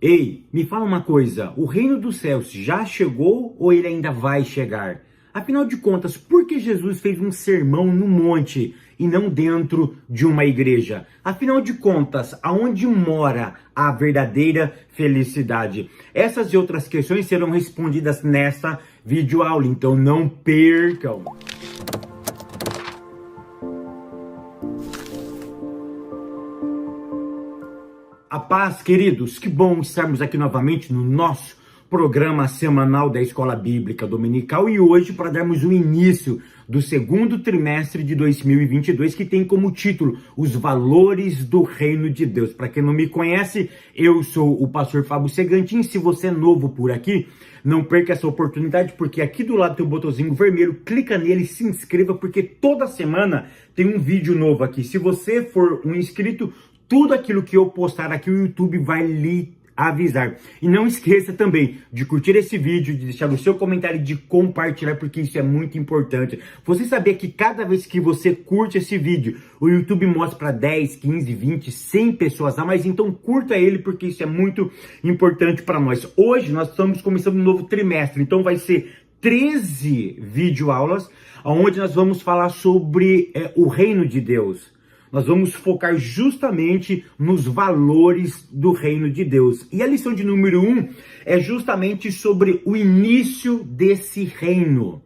Ei, me fala uma coisa, o reino dos céus já chegou ou ele ainda vai chegar? Afinal de contas, por que Jesus fez um sermão no monte e não dentro de uma igreja? Afinal de contas, aonde mora a verdadeira felicidade? Essas e outras questões serão respondidas nesta videoaula, então não percam! A paz, queridos, que bom estarmos aqui novamente no nosso programa semanal da Escola Bíblica Dominical e hoje para darmos o início do segundo trimestre de 2022, que tem como título Os Valores do Reino de Deus. Para quem não me conhece, eu sou o pastor Fábio Segantin. Se você é novo por aqui, não perca essa oportunidade, porque aqui do lado tem um botãozinho vermelho, clica nele e se inscreva, porque toda semana tem um vídeo novo aqui. Se você for um inscrito, tudo aquilo que eu postar aqui, o YouTube vai lhe avisar. E não esqueça também de curtir esse vídeo, de deixar o seu comentário, de compartilhar, porque isso é muito importante. Você sabia que cada vez que você curte esse vídeo, o YouTube mostra para 10, 15, 20, 100 pessoas a mais? Então curta ele, porque isso é muito importante para nós. Hoje nós estamos começando um novo trimestre, então vai ser 13 videoaulas, onde nós vamos falar sobre o reino de Deus. Nós vamos focar justamente nos valores do reino de Deus. E a lição de número 1 é justamente sobre o início desse reino.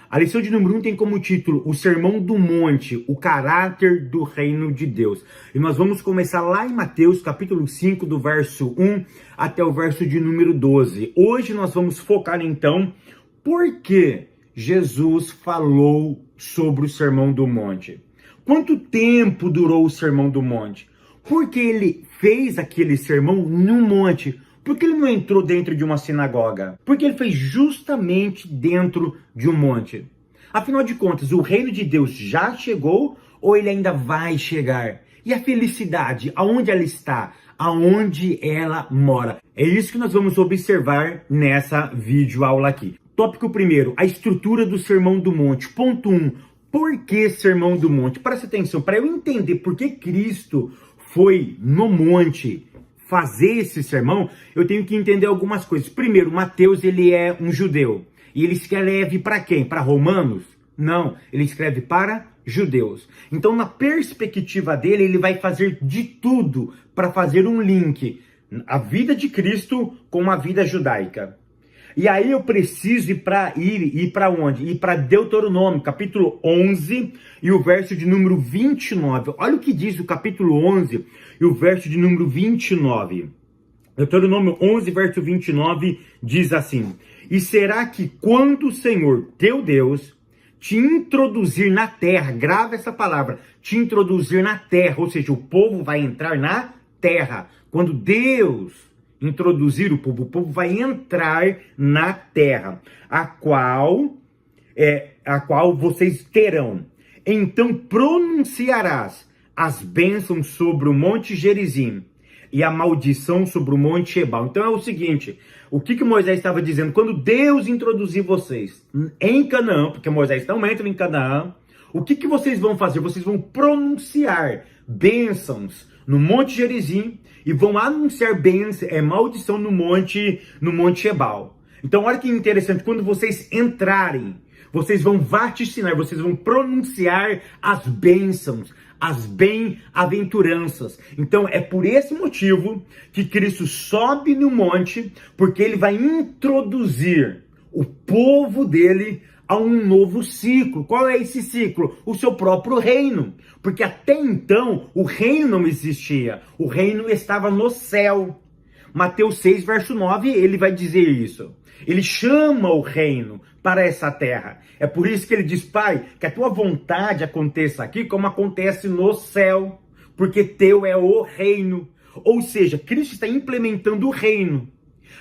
A lição de número 1 tem como título o Sermão do Monte, o caráter do reino de Deus. E nós vamos começar lá em Mateus, capítulo 5, do verso 1 até o verso de número 12. Hoje nós vamos focar então por que Jesus falou sobre o Sermão do Monte. Quanto tempo durou o Sermão do Monte? Por que ele fez aquele sermão no monte? Por que ele não entrou dentro de uma sinagoga? Por que ele fez justamente dentro de um monte? Afinal de contas, o reino de Deus já chegou ou ele ainda vai chegar? E a felicidade, aonde ela está? Aonde ela mora? É isso que nós vamos observar nessa videoaula aqui. Tópico primeiro, a estrutura do Sermão do Monte. Ponto 1. Por que Sermão do Monte? Presta atenção, para eu entender por que Cristo foi no monte fazer esse sermão, eu tenho que entender algumas coisas. Primeiro, Mateus, ele é um judeu. E ele escreve para quem? Para romanos? Não, ele escreve para judeus. Então, na perspectiva dele, ele vai fazer de tudo para fazer um link. A vida de Cristo com a vida judaica. E aí eu preciso ir para onde? Ir para Deuteronômio, capítulo 11 e o verso de número 29. Olha o que diz o capítulo 11 e o verso de número 29. Deuteronômio 11, verso 29 diz assim: E será que quando o Senhor, teu Deus, te introduzir na terra, grava essa palavra, te introduzir na terra, ou seja, o povo vai entrar na terra. Quando Deus introduzir o povo vai entrar na terra, a qual vocês terão. Então pronunciarás as bênçãos sobre o monte Gerizim e a maldição sobre o monte Ebal. Então é o seguinte, o que Moisés estava dizendo? Quando Deus introduzir vocês em Canaã, porque Moisés não entra em Canaã, o que vocês vão fazer? Vocês vão pronunciar bênçãos no monte Gerizim e vão anunciar maldição no monte Ebal. Então olha que interessante, quando vocês entrarem, vocês vão vaticinar, vocês vão pronunciar as bênçãos, as bem-aventuranças. Então é por esse motivo que Cristo sobe no monte, porque ele vai introduzir o povo dele a um novo ciclo. Qual é esse ciclo? O seu próprio reino. Porque até então o reino não existia. O reino estava no céu. Mateus 6, verso 9, ele vai dizer isso. Ele chama o reino para essa terra. É por isso que ele diz: Pai, que a tua vontade aconteça aqui como acontece no céu. Porque teu é o reino. Ou seja, Cristo está implementando o reino.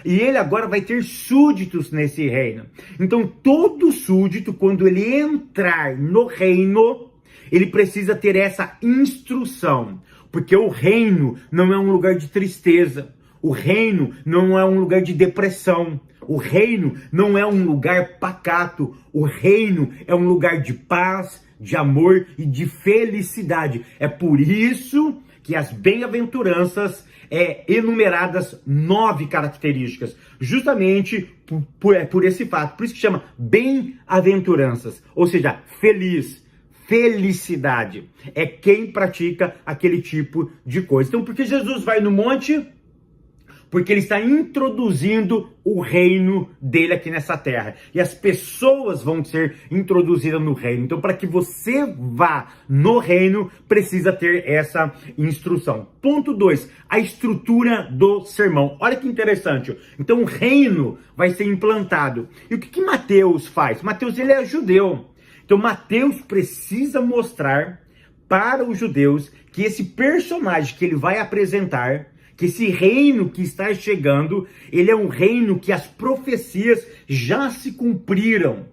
E ele agora vai ter súditos nesse reino. Então todo súdito, quando ele entrar no reino, ele precisa ter essa instrução. Porque o reino não é um lugar de tristeza. O reino não é um lugar de depressão. O reino não é um lugar pacato. O reino é um lugar de paz, de amor e de felicidade. É por isso que as bem-aventuranças enumeradas 9 características, justamente por esse fato. Por isso que chama bem-aventuranças, ou seja, felicidade. É quem pratica aquele tipo de coisa. Então, por que Jesus vai no monte? Porque ele está introduzindo o reino dele aqui nessa terra. E as pessoas vão ser introduzidas no reino. Então, para que você vá no reino, precisa ter essa instrução. Ponto 2, a estrutura do sermão. Olha que interessante. Então, o reino vai ser implantado. E o que Mateus faz? Mateus, ele é judeu. Então, Mateus precisa mostrar para os judeus que esse personagem que ele vai apresentar, que esse reino que está chegando, ele é um reino que as profecias já se cumpriram.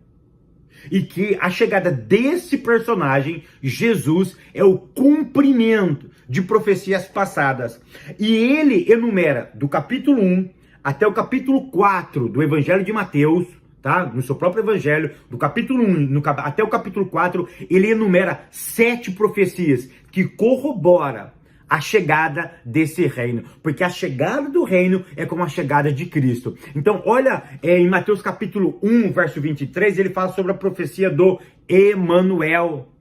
E que a chegada desse personagem, Jesus, é o cumprimento de profecias passadas. E ele enumera do capítulo 1 até o capítulo 4 do Evangelho de Mateus, tá? No seu próprio evangelho, do capítulo 1 até o capítulo 4, ele enumera 7 profecias que corroboram a chegada desse reino, porque a chegada do reino é como a chegada de Cristo. Então, olha, em Mateus capítulo 1, verso 23, ele fala sobre a profecia do Emanuel.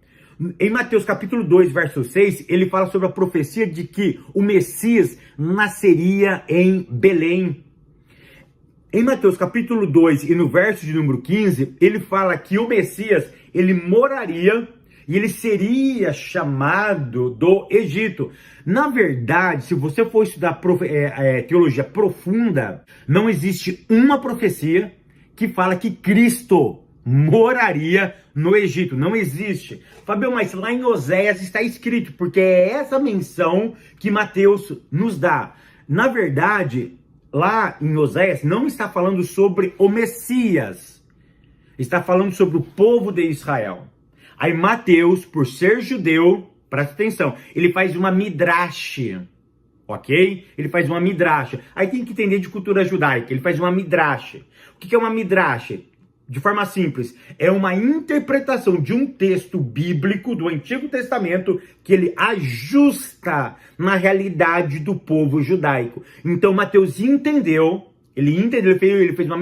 Em Mateus capítulo 2, verso 6, ele fala sobre a profecia de que o Messias nasceria em Belém. Em Mateus capítulo 2 e no verso de número 15, ele fala que o Messias, ele moraria e ele seria chamado do Egito. Na verdade, se você for estudar teologia profunda, não existe uma profecia que fala que Cristo moraria no Egito. Não existe. Fabio, mas lá em Oséias está escrito, porque é essa menção que Mateus nos dá. Na verdade, lá em Oséias não está falando sobre o Messias. Está falando sobre o povo de Israel. Aí Mateus, por ser judeu, presta atenção, ele faz uma midrash, ok? Ele faz uma midrash. Aí tem que entender de cultura judaica, ele faz uma midrash. O que é uma midrash? De forma simples, é uma interpretação de um texto bíblico do Antigo Testamento que ele ajusta na realidade do povo judaico. Então Mateus entendeu, ele fez uma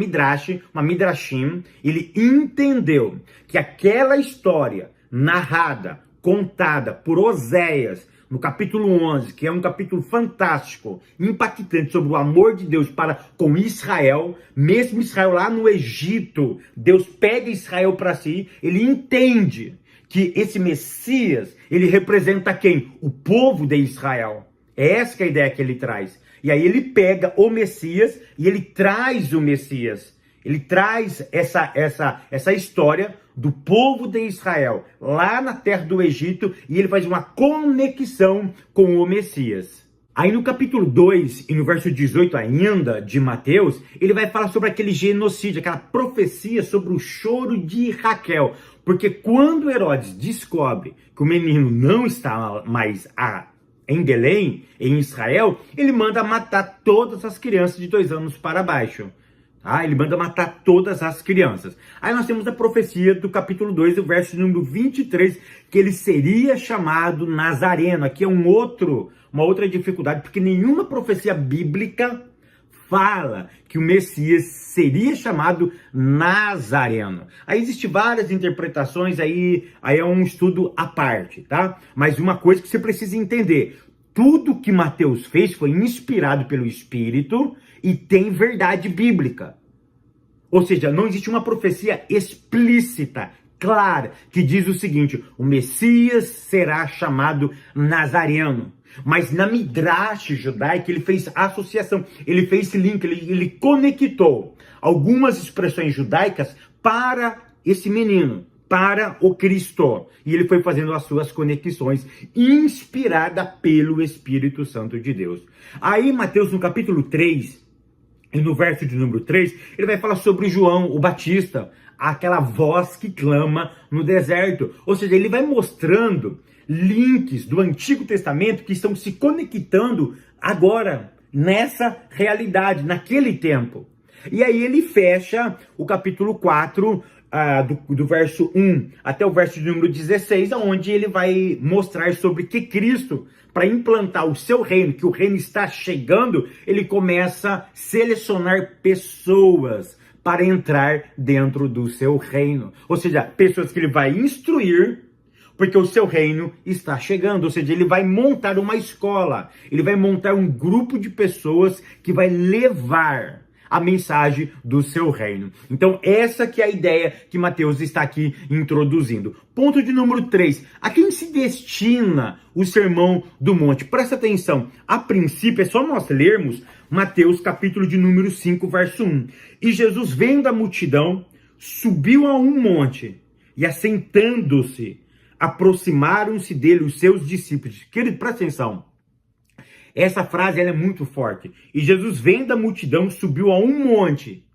midrashim, ele entendeu que aquela história narrada, contada por Oséias, no capítulo 11, que é um capítulo fantástico, impactante sobre o amor de Deus para com Israel, mesmo Israel lá no Egito, Deus pega Israel para si, ele entende que esse Messias, ele representa quem? O povo de Israel. É essa que é a ideia que ele traz. E aí ele pega o Messias e ele traz o Messias. Ele traz essa história do povo de Israel lá na terra do Egito e ele faz uma conexão com o Messias. Aí no capítulo 2 e no verso 18 ainda de Mateus, ele vai falar sobre aquele genocídio, aquela profecia sobre o choro de Raquel. Porque quando Herodes descobre que o menino não está mais em Belém, em Israel, ele manda matar todas as crianças de 2 anos para baixo. Ele manda matar todas as crianças. Aí nós temos a profecia do capítulo 2, o verso número 23, que ele seria chamado Nazareno. Aqui é uma outra dificuldade, porque nenhuma profecia bíblica fala que o Messias seria chamado Nazareno. Aí existem várias interpretações, aí é um estudo à parte, tá? Mas uma coisa que você precisa entender, tudo que Mateus fez foi inspirado pelo Espírito e tem verdade bíblica. Ou seja, não existe uma profecia explícita, clara, que diz o seguinte: o Messias será chamado Nazareno. Mas na Midrash judaica ele fez associação, ele fez link, ele conectou algumas expressões judaicas para esse menino, para o Cristo. E ele foi fazendo as suas conexões, inspirada pelo Espírito Santo de Deus. Aí Mateus no capítulo 3, e no verso de número 3, ele vai falar sobre João, o Batista, aquela voz que clama no deserto. Ou seja, ele vai mostrando links do Antigo Testamento que estão se conectando agora, nessa realidade, naquele tempo. E aí ele fecha o capítulo 4 do verso 1 até o verso de número 16, onde ele vai mostrar sobre que Cristo, para implantar o seu reino, que o reino está chegando, ele começa a selecionar pessoas para entrar dentro do seu reino. Ou seja, pessoas que ele vai instruir, porque o seu reino está chegando. Ou seja, ele vai montar uma escola, ele vai montar um grupo de pessoas que vai levar a mensagem do seu reino. Então, essa que é a ideia que Mateus está aqui introduzindo. Ponto de número 3. A quem se destina o Sermão do Monte? Presta atenção. A princípio, é só nós lermos Mateus, capítulo de número 5, verso 1. E Jesus, vendo a multidão, subiu a um monte e, assentando-se, aproximaram-se dele os seus discípulos. Querido, presta atenção. Essa frase ela é muito forte. E Jesus, vendo a multidão, subiu a um monte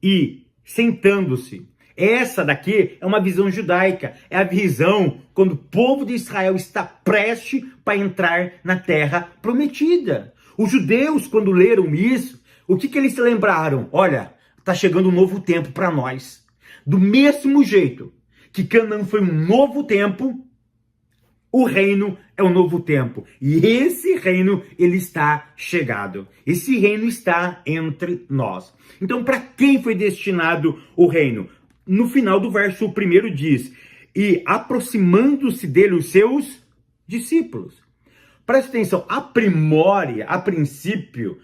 e, sentando-se. Essa daqui é uma visão judaica. É a visão quando o povo de Israel está prestes para entrar na terra prometida. Os judeus, quando leram isso, o que eles se lembraram? Olha, está chegando um novo tempo para nós. Do mesmo jeito que Canaã foi um novo tempo, o reino é um novo tempo. E esse reino, ele está chegado. Esse reino está entre nós. Então, para quem foi destinado o reino? No final do verso 1 diz, e aproximando-se dele os seus discípulos. Presta atenção, a princípio,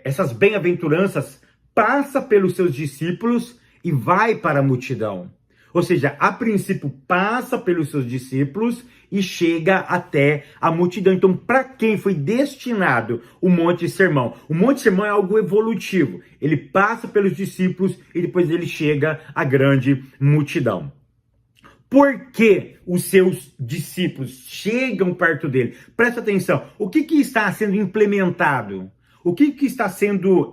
essas bem-aventuranças passa pelos seus discípulos e vai para a multidão. Ou seja, a princípio passa pelos seus discípulos e chega até a multidão. Então, para quem foi destinado o Monte Sermão? O Monte Sermão é algo evolutivo. Ele passa pelos discípulos e depois ele chega à grande multidão. Por que os seus discípulos chegam perto dele? Presta atenção. O que está sendo implementado? O que está sendo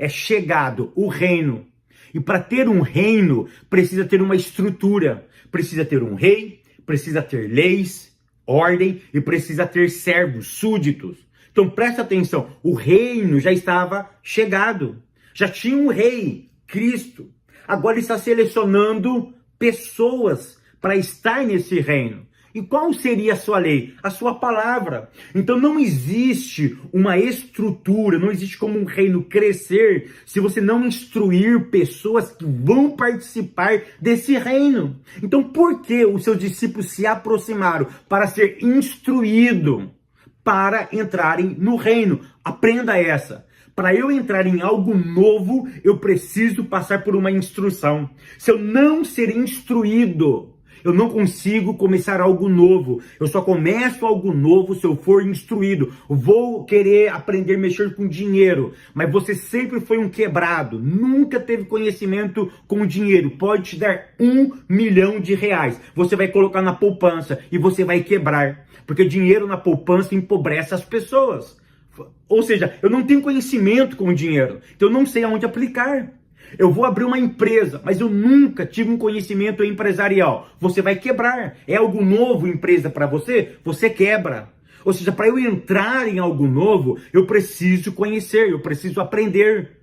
chegado? O reino. E para ter um reino, precisa ter uma estrutura, precisa ter um rei, precisa ter leis, ordem e precisa ter servos, súditos. Então presta atenção, o reino já estava chegado, já tinha um rei, Cristo. Agora ele está selecionando pessoas para estar nesse reino. E qual seria a sua lei? A sua palavra. Então não existe uma estrutura, não existe como um reino crescer se você não instruir pessoas que vão participar desse reino. Então por que os seus discípulos se aproximaram? Para ser instruído, para entrarem no reino. Aprenda essa. Para eu entrar em algo novo, eu preciso passar por uma instrução. Se eu não ser instruído, eu não consigo começar algo novo. Eu só começo algo novo se eu for instruído. Eu vou querer aprender a mexer com dinheiro, mas você sempre foi um quebrado. Nunca teve conhecimento com dinheiro. Pode te dar R$1 milhão. Você vai colocar na poupança e você vai quebrar. Porque dinheiro na poupança empobrece as pessoas. Ou seja, eu não tenho conhecimento com dinheiro. Então eu não sei aonde aplicar. Eu vou abrir uma empresa, mas eu nunca tive um conhecimento empresarial. Você vai quebrar. É algo novo, empresa, para você? Você quebra. Ou seja, para eu entrar em algo novo, eu preciso conhecer, eu preciso aprender.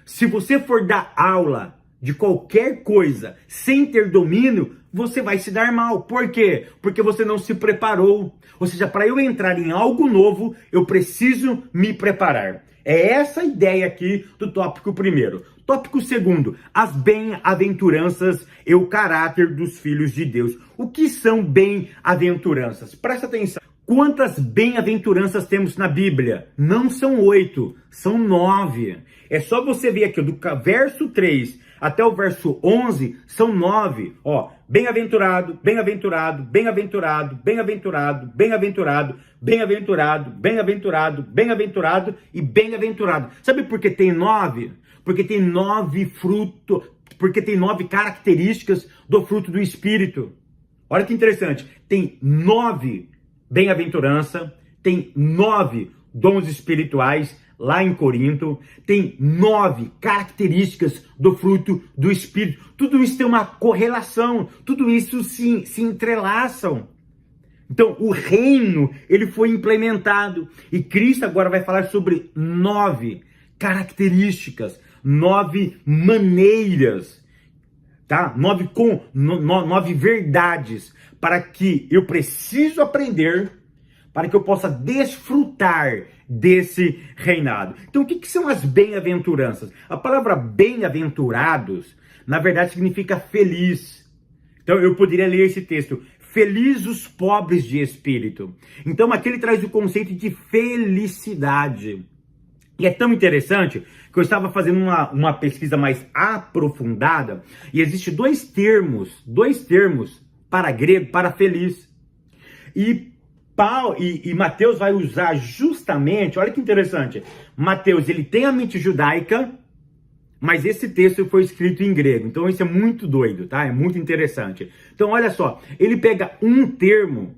Se você for dar aula de qualquer coisa sem ter domínio, você vai se dar mal. Por quê? Porque você não se preparou. Ou seja, para eu entrar em algo novo, eu preciso me preparar. É essa a ideia aqui do tópico 1º. Tópico 2º, as bem-aventuranças e o caráter dos filhos de Deus. O que são bem-aventuranças? Presta atenção. Quantas bem-aventuranças temos na Bíblia? Não são 8, são 9. É só você ver aqui, do verso 3 até o verso 11, são 9. Ó, bem-aventurado, bem-aventurado, bem-aventurado, bem-aventurado, bem-aventurado, bem-aventurado, bem-aventurado, bem-aventurado e bem-aventurado. Sabe por que tem 9? Porque tem 9 frutos, porque tem 9 características do fruto do Espírito. Olha que interessante, tem 9 bem-aventurança, tem 9 dons espirituais, lá em Corinto, tem 9 características do fruto do Espírito. Tudo isso tem uma correlação, tudo isso se entrelaçam. Então, o reino, ele foi implementado. E Cristo agora vai falar sobre 9 características, 9 maneiras tá? 9 verdades para que eu preciso aprender, para que eu possa desfrutar desse reinado. Então, o que são as bem-aventuranças? A palavra bem-aventurados, na verdade, significa feliz. Então, eu poderia ler esse texto: feliz os pobres de espírito. Então, aqui ele traz o conceito de felicidade. E é tão interessante que eu estava fazendo uma pesquisa mais aprofundada e existe dois termos para grego, para feliz. E Mateus vai usar justamente, olha que interessante, Mateus, ele tem a mente judaica, mas esse texto foi escrito em grego, então isso é muito doido, tá? É muito interessante. Então olha só, ele pega um termo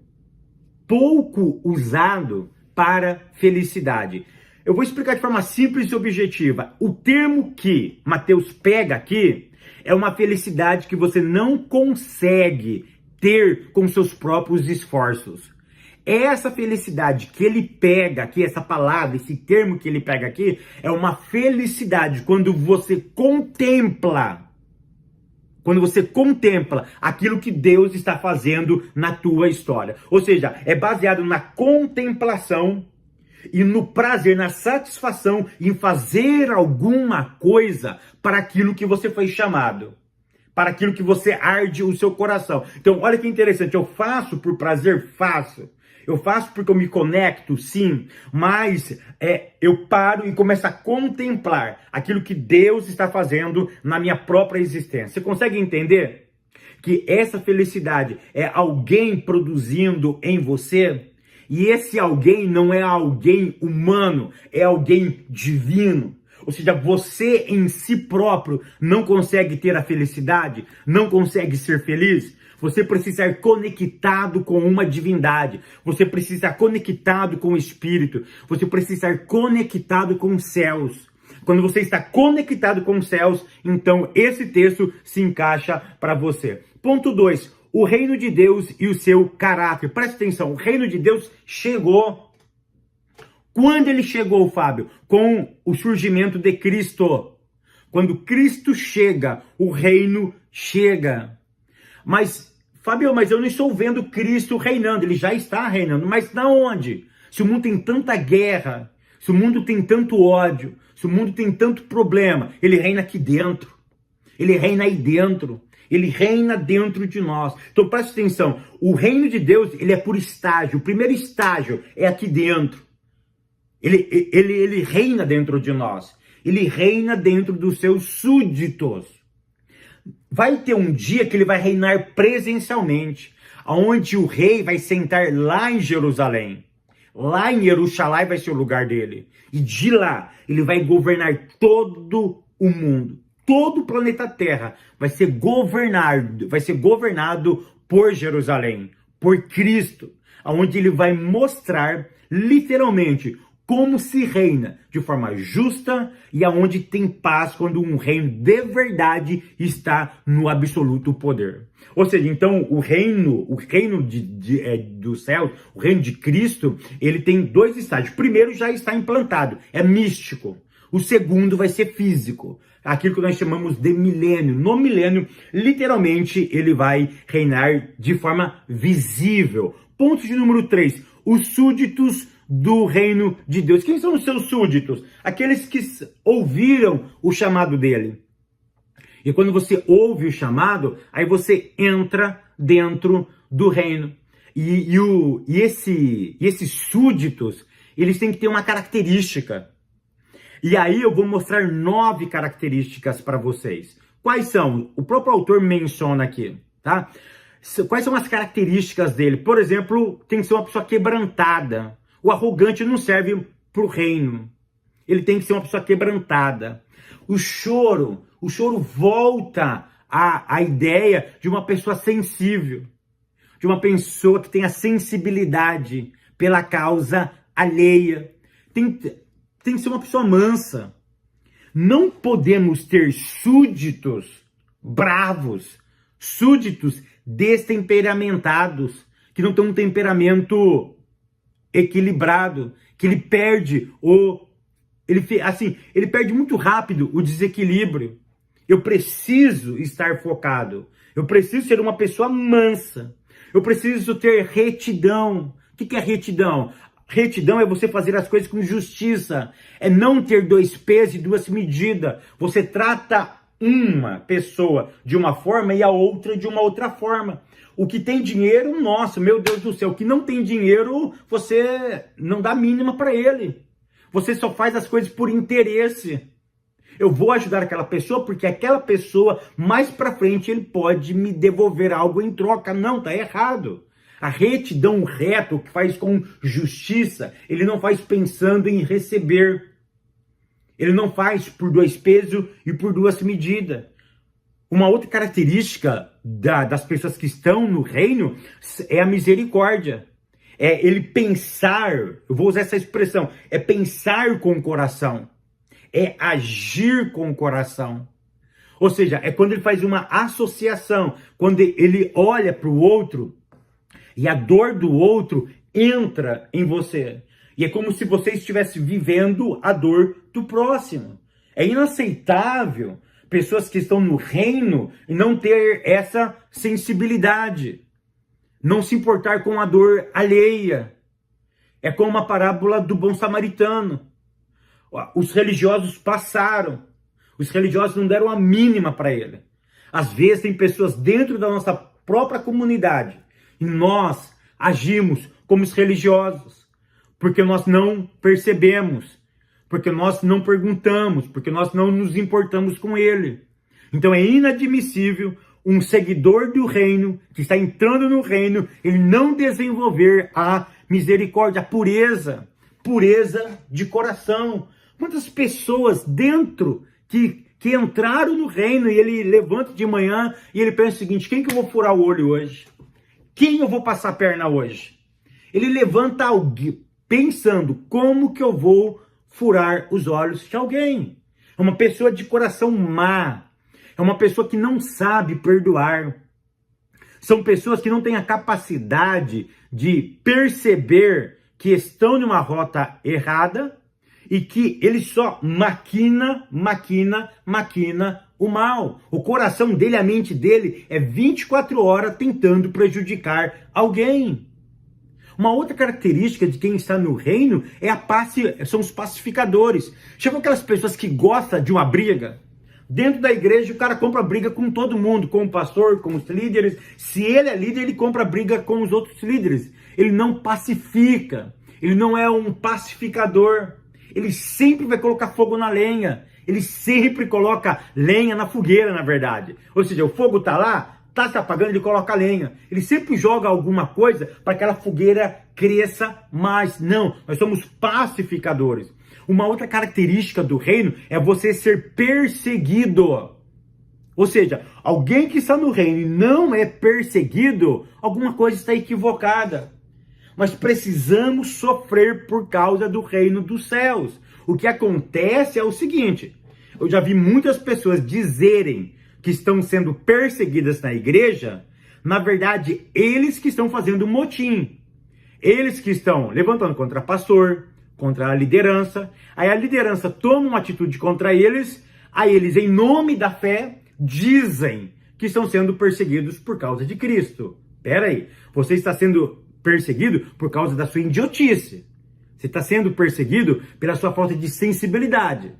pouco usado para felicidade. Eu vou explicar de forma simples e objetiva. O termo que Mateus pega aqui é uma felicidade que você não consegue ter com seus próprios esforços. Essa felicidade que ele pega aqui, essa palavra, esse termo que ele pega aqui, é uma felicidade quando você contempla aquilo que Deus está fazendo na tua história. Ou seja, é baseado na contemplação e no prazer, na satisfação em fazer alguma coisa para aquilo que você foi chamado, para aquilo que você arde o seu coração. Então, olha que interessante, eu faço por prazer? Faço. Eu faço porque eu me conecto, sim, mas eu paro e começo a contemplar aquilo que Deus está fazendo na minha própria existência. Você consegue entender que essa felicidade é alguém produzindo em você? E esse alguém não é alguém humano, é alguém divino. Ou seja, você em si próprio não consegue ter a felicidade, não consegue ser feliz. Você precisa estar conectado com uma divindade. Você precisa estar conectado com o Espírito. Você precisa estar conectado com os céus. Quando você está conectado com os céus, então esse texto se encaixa para você. Ponto 2. O reino de Deus e o seu caráter. Presta atenção, o reino de Deus chegou. Quando ele chegou, Fábio? Com o surgimento de Cristo. Quando Cristo chega, o reino chega. Mas, Fábio, eu não estou vendo Cristo reinando. Ele já está reinando. Mas na onde? Se o mundo tem tanta guerra, se o mundo tem tanto ódio, se o mundo tem tanto problema, ele reina aqui dentro. Ele reina aí dentro. Ele reina dentro de nós. Então preste atenção. O reino de Deus, ele é por estágio. O primeiro estágio é aqui dentro. Ele reina dentro de nós. Ele reina dentro dos seus súditos. Vai ter um dia que ele vai reinar presencialmente, onde o rei vai sentar lá em Jerusalém. Lá em Jerusalém vai ser o lugar dele. E de lá, ele vai governar todo o mundo. Todo o planeta Terra vai ser governado por Jerusalém, por Cristo, onde ele vai mostrar literalmente como se reina de forma justa e aonde tem paz quando um reino de verdade está no absoluto poder. Ou seja, então o reino dos céus, o reino de Cristo, ele tem dois estágios. O primeiro já está implantado, é místico. O segundo vai ser físico, aquilo que nós chamamos de milênio. No milênio, literalmente, ele vai reinar de forma visível. Ponto de número 3, os súditos do reino de Deus. Quem são os seus súditos? Aqueles que ouviram o chamado dele. E quando você ouve o chamado, aí você entra dentro do reino. E esses súditos, eles têm que ter uma característica. E aí eu vou mostrar 9 características para vocês. Quais são? O próprio autor menciona aqui, tá? Quais são as características dele? Por exemplo, tem que ser uma pessoa quebrantada. O arrogante não serve para o reino. Ele tem que ser uma pessoa quebrantada. O choro volta à ideia de uma pessoa sensível, de uma pessoa que tenha sensibilidade pela causa alheia. Tem que ser uma pessoa mansa. Não podemos ter súditos bravos, súditos destemperamentados, que não têm um temperamento equilibrado, que ele perde ele perde muito rápido o desequilíbrio. Eu preciso estar focado. Eu preciso ser uma pessoa mansa. Eu preciso ter retidão. O que é retidão? Retidão é você fazer as coisas com justiça. É não ter dois pesos e duas medidas. Você trata uma pessoa de uma forma e a outra de uma outra forma. O que tem dinheiro, nossa, meu Deus do céu. O que não tem dinheiro, você não dá mínima para ele. Você só faz as coisas por interesse. Eu vou ajudar aquela pessoa porque aquela pessoa, mais para frente, ele pode me devolver algo em troca. Não, tá errado. A retidão, o reto, que faz com justiça, ele não faz pensando em receber. Ele não faz por dois pesos e por duas medidas. Uma outra característica das pessoas que estão no reino é a misericórdia. É ele pensar, eu vou usar essa expressão, é pensar com o coração. É agir com o coração. Ou seja, é quando ele faz uma associação, quando ele olha para o outro e a dor do outro entra em você. E é como se você estivesse vivendo a dor do próximo. É inaceitável pessoas que estão no reino e não ter essa sensibilidade. Não se importar com a dor alheia. É como uma parábola do bom samaritano. Os religiosos passaram. Os religiosos não deram a mínima para ele. Às vezes tem pessoas dentro da nossa própria comunidade e nós agimos como os religiosos, porque nós não percebemos, porque nós não perguntamos, porque nós não nos importamos com ele. Então é inadmissível um seguidor do reino, que está entrando no reino, ele não desenvolver a misericórdia, a pureza de coração. Quantas pessoas dentro que entraram no reino e ele levanta de manhã e ele pensa o seguinte: quem que eu vou furar o olho hoje? Quem eu vou passar a perna hoje? Ele levanta alguém pensando como que eu vou furar os olhos de alguém. É uma pessoa de coração má. É uma pessoa que não sabe perdoar. São pessoas que não têm a capacidade de perceber que estão numa rota errada e que ele só maquina o mal. O coração dele, a mente dele é 24 horas tentando prejudicar alguém. Uma outra característica de quem está no reino são os pacificadores. Chegam aquelas pessoas que gostam de uma briga. Dentro da igreja, o cara compra briga com todo mundo, com o pastor, com os líderes. Se ele é líder, ele compra briga com os outros líderes. Ele não pacifica. Ele não é um pacificador. Ele sempre vai colocar fogo na lenha. Ele sempre coloca lenha na fogueira, na verdade. Ou seja, o fogo está lá, está se apagando, ele coloca lenha. Ele sempre joga alguma coisa para que aquela fogueira cresça mais. Não, nós somos pacificadores. Uma outra característica do reino é você ser perseguido. Ou seja, alguém que está no reino e não é perseguido, alguma coisa está equivocada. Nós precisamos sofrer por causa do reino dos céus. O que acontece é o seguinte: eu já vi muitas pessoas dizerem que estão sendo perseguidas na igreja, na verdade, eles que estão fazendo motim. Eles que estão levantando contra pastor, contra a liderança. Aí a liderança toma uma atitude contra eles, aí eles, em nome da fé, dizem que estão sendo perseguidos por causa de Cristo. Pera aí, você está sendo perseguido por causa da sua idiotice. Você está sendo perseguido pela sua falta de sensibilidade.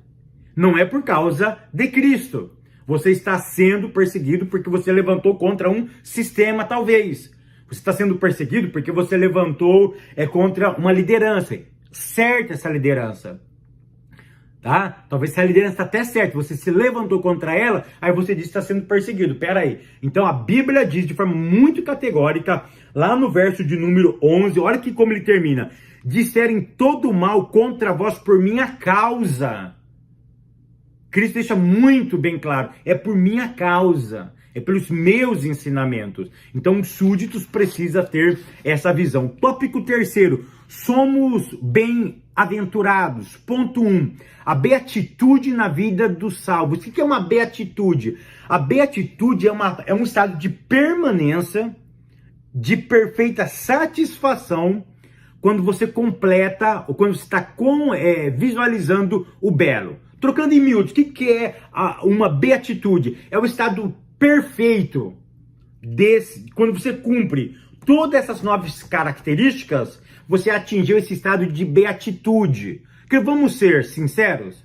Não é por causa de Cristo. Você está sendo perseguido porque você levantou contra um sistema, talvez. Você está sendo perseguido porque você levantou contra uma liderança. Certa essa liderança. Tá? Talvez essa liderança está até certa. Você se levantou contra ela, aí você diz que está sendo perseguido. Pera aí. Então a Bíblia diz de forma muito categórica, lá no verso de número 11, olha que como ele termina: disserem todo mal contra vós por minha causa. Cristo deixa muito bem claro, é por minha causa, é pelos meus ensinamentos. Então os súditos precisam ter essa visão. Tópico terceiro, somos bem-aventurados. Ponto 1, a beatitude na vida dos salvos. O que é uma beatitude? A beatitude é um estado de permanência, de perfeita satisfação, quando você completa, ou quando você está visualizando o belo. Trocando em miúdos, o que é uma beatitude? É o estado perfeito quando você cumpre todas essas 9 características, você atingiu esse estado de beatitude. Porque vamos ser sinceros,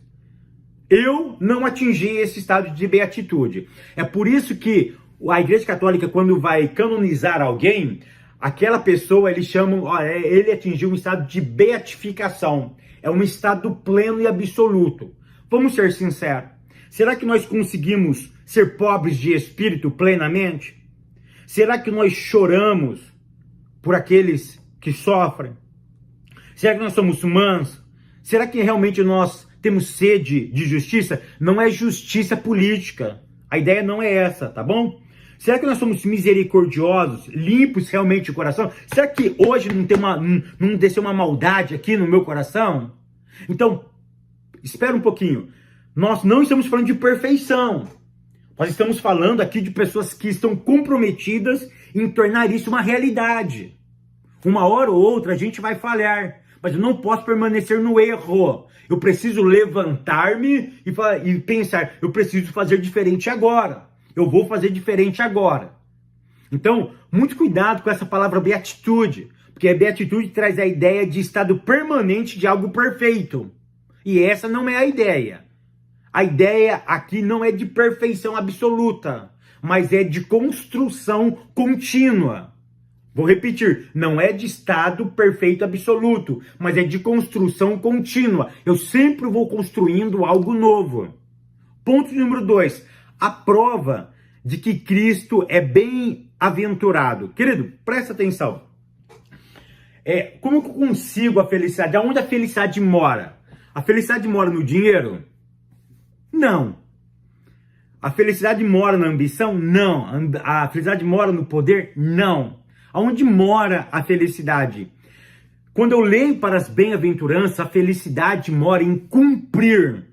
eu não atingi esse estado de beatitude. É por isso que a Igreja Católica, quando vai canonizar alguém, aquela pessoa, eles chamam, ele atingiu um estado de beatificação. É um estado pleno e absoluto. Vamos ser sinceros. Será que nós conseguimos ser pobres de espírito plenamente? Será que nós choramos por aqueles que sofrem? Será que nós somos mansos? Será que realmente nós temos sede de justiça? Não é justiça política. A ideia não é essa, tá bom? Será que nós somos misericordiosos, limpos realmente de coração? Será que hoje não desceu uma maldade aqui no meu coração? Então, espera um pouquinho. Nós não estamos falando de perfeição. Nós estamos falando aqui de pessoas que estão comprometidas em tornar isso uma realidade. Uma hora ou outra a gente vai falhar, mas eu não posso permanecer no erro. Eu preciso levantar-me e pensar, eu preciso fazer diferente agora. Eu vou fazer diferente agora. Então, muito cuidado com essa palavra beatitude, porque a beatitude traz a ideia de estado permanente de algo perfeito. E essa não é a ideia. A ideia aqui não é de perfeição absoluta, mas é de construção contínua. Vou repetir, não é de estado perfeito absoluto, mas é de construção contínua. Eu sempre vou construindo algo novo. Ponto número 2, a prova de que Cristo é bem-aventurado. Querido, presta atenção. Como eu consigo a felicidade? Aonde a felicidade mora? A felicidade mora no dinheiro? Não. A felicidade mora na ambição? Não. A felicidade mora no poder? Não. Aonde mora a felicidade? Quando eu leio para as bem-aventuranças, a felicidade mora em cumprir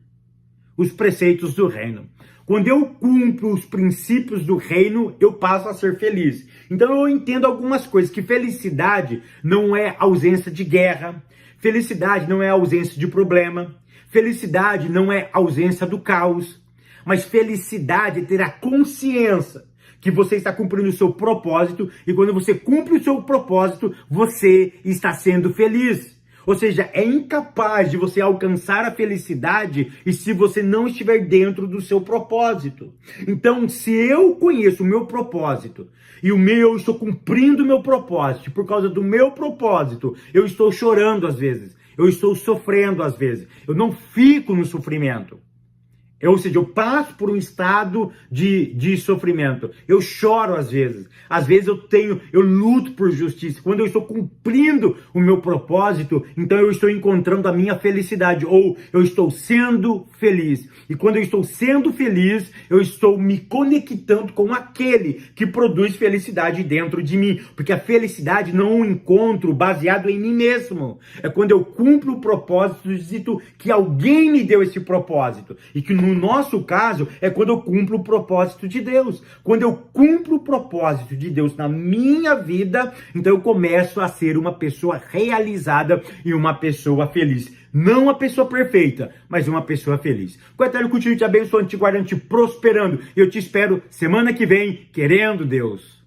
os preceitos do reino. Quando eu cumpro os princípios do reino, eu passo a ser feliz. Então eu entendo algumas coisas, que felicidade não é ausência de guerra, felicidade não é ausência de problema, felicidade não é ausência do caos, mas felicidade é ter a consciência que você está cumprindo o seu propósito, e quando você cumpre o seu propósito, você está sendo feliz. Ou seja, é incapaz de você alcançar a felicidade e se você não estiver dentro do seu propósito. Então, se eu conheço o meu propósito e eu estou cumprindo o meu propósito, por causa do meu propósito, eu estou chorando às vezes, eu estou sofrendo às vezes, eu não fico no sofrimento. Ou seja, eu passo por um estado de sofrimento. Eu choro às vezes eu luto por justiça. Quando eu estou cumprindo o meu propósito, então eu estou encontrando a minha felicidade, ou eu estou sendo feliz. E quando eu estou sendo feliz, eu estou me conectando com aquele que produz felicidade dentro de mim. Porque a felicidade não é um encontro baseado em mim mesmo. É quando eu cumpro o propósito, dito que alguém me deu esse propósito. E que no nosso caso, é quando eu cumpro o propósito de Deus. Quando eu cumpro o propósito de Deus na minha vida, então eu começo a ser uma pessoa realizada e uma pessoa feliz. Não uma pessoa perfeita, mas uma pessoa feliz. Que o Eterno continue te abençoando, te guardando, te prosperando. Eu te espero semana que vem, querendo Deus.